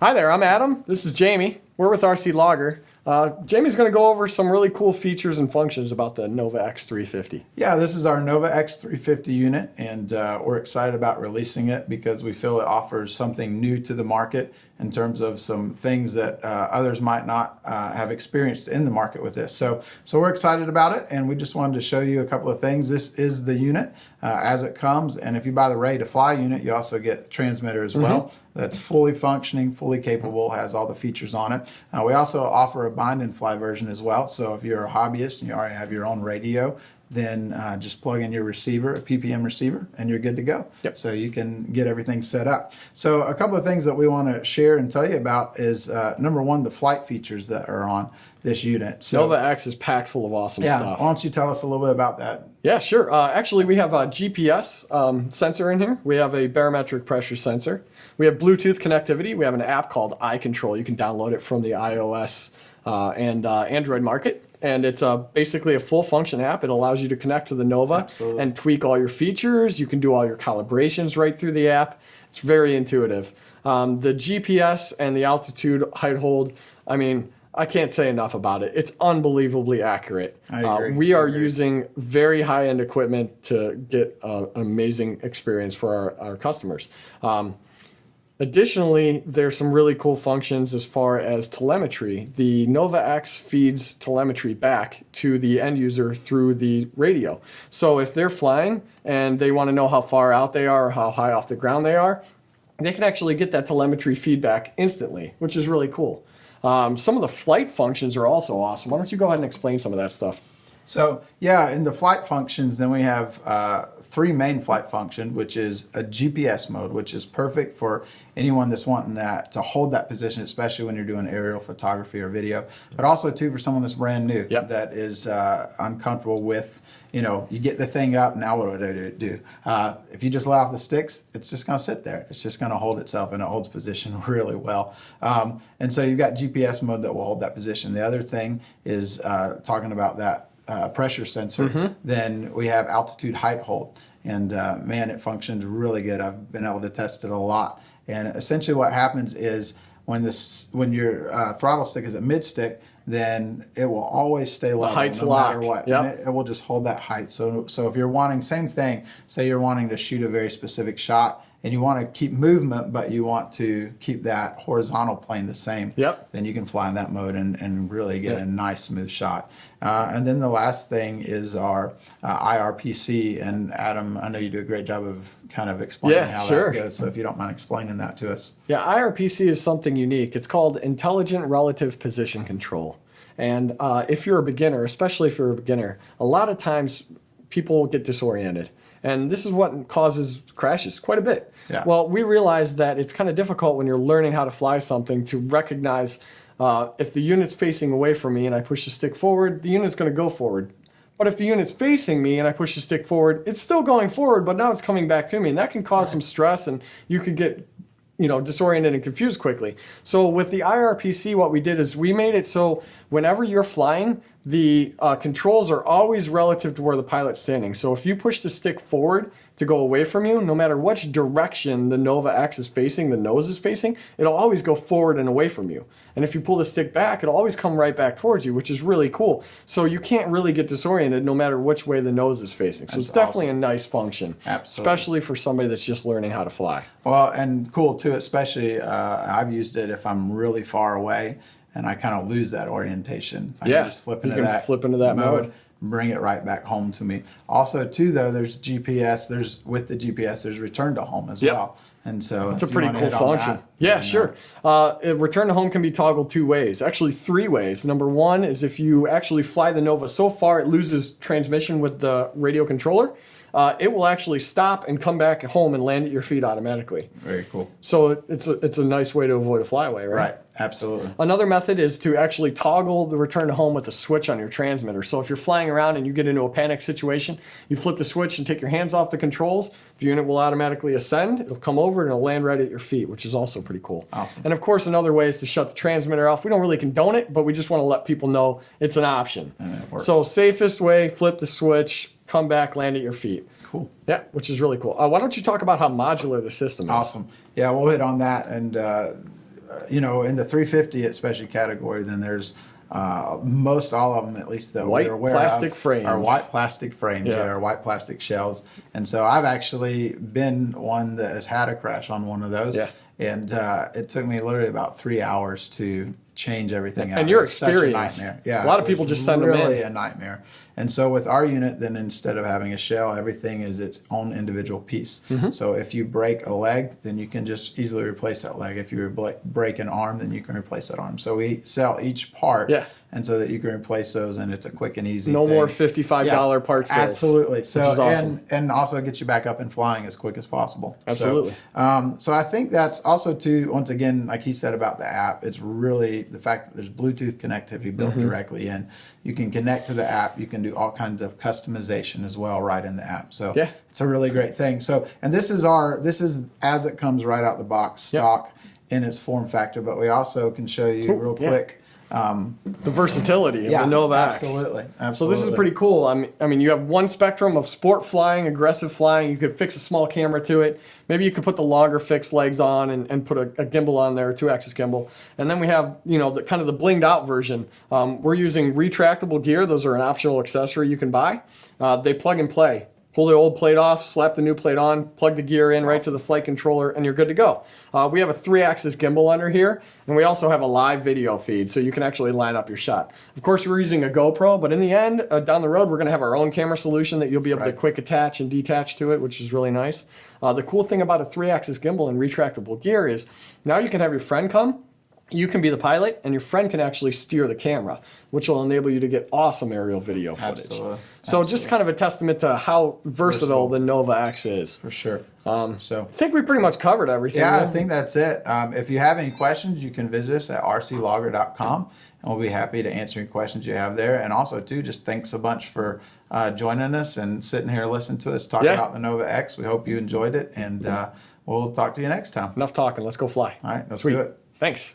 Hi there, I'm Adam. This is Jamie. We're with RC Logger. Jamie's going to go over some really cool features and functions about the NovaX 350. Yeah, this is our NovaX 350 unit, and we're excited about releasing it because we feel it offers something new to the market in terms of some things that others might not have experienced in the market with this. So we're excited about it, and we just wanted to show you a couple of things. This is the unit as it comes, and if you buy the Ready to Fly unit, you also get the transmitter as well. That's fully functioning, fully capable, has all the features on it. We also offer a bind and fly version as well. So if you're a hobbyist and you already have your own radio, then just plug in your receiver, a PPM receiver, and you're good to go. Yep. So you can get everything set up. So a couple of things that we want to share and tell you about is number one, the flight features that are on this unit. So NovaX is packed full of awesome stuff. Why don't you tell us a little bit about that? Yeah, sure. Actually, we have a GPS sensor in here. We have a barometric pressure sensor. We have Bluetooth connectivity. We have an app called iControl. You can download it from the iOS and Android market. And it's basically a full function app. It allows you to connect to the Nova and tweak all your features. You can do all your calibrations right through the app. It's very intuitive. The GPS and the altitude height hold, I mean, I can't say enough about it. It's unbelievably accurate. I agree. We are using very high-end equipment to get an amazing experience for our customers. Additionally, there's some really cool functions as far as telemetry. The NovaX feeds telemetry back to the end user through the radio. So if they're flying and they want to know how far out they are or how high off the ground they are, they can actually get that telemetry feedback instantly, which is really cool. Some of the flight functions are also awesome. Why don't you go ahead and explain some of that stuff? So yeah, in the flight functions, then we have three main flight functions, which is a GPS mode, which is perfect for anyone that's wanting that to hold that position, especially when you're doing aerial photography or video, but also too for someone that's brand new that is uncomfortable with, you get the thing up, now what do I do? If you just let off the sticks, it's just going to sit there. It's just going to hold itself, and it holds position really well. And so you've got GPS mode that will hold that position. The other thing is talking about that pressure sensor, then we have altitude height hold, and man, it functions really good. I've been able to test it a lot, and essentially what happens is when your throttle stick is at mid stick, then it will always stay level no matter what. And it will just hold that height. So if you're wanting, same thing, say you're wanting to shoot a very specific shot and you want to keep movement, but you want to keep that horizontal plane the same, then you can fly in that mode and really get a nice smooth shot. And then the last thing is our IRPC. And Adam, I know you do a great job of kind of explaining how that goes. So if you don't mind explaining that to us. Yeah, IRPC is something unique. It's called Intelligent Relative Position Control. And if you're a beginner, especially if you're a beginner, a lot of times people get disoriented. And this is what causes crashes quite a bit. Yeah. Well, we realize that it's kind of difficult when you're learning how to fly something to recognize if the unit's facing away from me and I push the stick forward, the unit's going to go forward. But if the unit's facing me and I push the stick forward, it's still going forward, but now it's coming back to me. And that can cause some stress, and you could get disoriented and confused quickly. So with the IRPC, what we did is we made it so whenever you're flying, the controls are always relative to where the pilot's standing. So if you push the stick forward to go away from you, no matter which direction the NovaX is facing, the nose is facing, it'll always go forward and away from you. And if you pull the stick back, it'll always come right back towards you, which is really cool. So you can't really get disoriented no matter which way the nose is facing. So it's definitely a nice function, especially for somebody that's just learning how to fly. Well, and cool too, especially I've used it if I'm really far away and I kind of lose that orientation. I can just flip into that mode, bring it right back home to me. Also too though, there's GPS, with the GPS, there's return to home as well. And so it's a pretty cool function. Sure. Return to home can be toggled two ways, actually three ways. Number one is if you actually fly the Nova so far it loses transmission with the radio controller, it will actually stop and come back home and land at your feet automatically. Very cool. So it's a nice way to avoid a flyaway, right? Right, absolutely. Another method is to actually toggle the return to home with a switch on your transmitter. So if you're flying around and you get into a panic situation, you flip the switch and take your hands off the controls, the unit will automatically ascend, it'll come over and it'll land right at your feet, which is also pretty cool. Awesome. And of course, another way is to shut the transmitter off. We don't really condone it, but we just want to let people know it's an option. And it works. So safest way, flip the switch, come back, land at your feet. Cool. Yeah, which is really cool. Why don't you talk about how modular the system is? Awesome. Yeah, we'll hit on that. And you know, in the 350 especially category, then there's most all of them, at least that White we're aware plastic of, frames. are white plastic frames. Yeah. They are white plastic shells. And so I've actually been one that has had a crash on one of those. Yeah. And it took me literally about 3 hours to change everything out. And your It was such a experience. nightmare. Yeah, A lot it of people was just send them really in. a nightmare. And so with our unit, then instead of having a shell, everything is its own individual piece. Mm-hmm. So if you break a leg, then you can just easily replace that leg. If you break an arm, then you can replace that arm. So we sell each part, Yeah. and so that you can replace those, and it's a quick and easy. No thing. more $55 parts bills. Absolutely. So which is awesome. and also get you back up and flying as quick as possible. Absolutely. So I think that's also too, once again, like he said about the app, it's really the fact that there's Bluetooth connectivity built directly in. You can connect to the app. You can do all kinds of customization as well right in the app. So Yeah. it's a really great thing. So, and this is as it comes right out the box, stock in its form factor, but we also can show you real quick. The versatility of the NovaX. Absolutely. So this is pretty cool. I mean, you have one spectrum of sport flying, aggressive flying. You could fix a small camera to it. Maybe you could put the longer fixed legs on and put a gimbal on there, a 2-axis gimbal. And then we have, you know, the kind of the blinged out version. We're using retractable gear. Those are an optional accessory you can buy. They plug and play. Pull the old plate off, slap the new plate on, plug the gear in right to the flight controller, and you're good to go. We have a 3-axis gimbal under here, and we also have a live video feed, so you can actually line up your shot. Of course, we're using a GoPro, but in the end, down the road, we're going to have our own camera solution that you'll be able to quick attach and detach to it, which is really nice. The cool thing about a 3-axis gimbal and retractable gear is now you can have your friend come, you can be the pilot, and your friend can actually steer the camera, which will enable you to get awesome aerial video footage. Absolutely. So just kind of a testament to how versatile the NovaX is. For sure. I think we pretty much covered everything. Yeah, I think that's it. If you have any questions, you can visit us at rclogger.com, and we'll be happy to answer any questions you have there. And also, too, just thanks a bunch for joining us and sitting here listening to us talk about the NovaX. We hope you enjoyed it, and we'll talk to you next time. Enough talking. Let's go fly. All right, let's Sweet. do it. Thanks.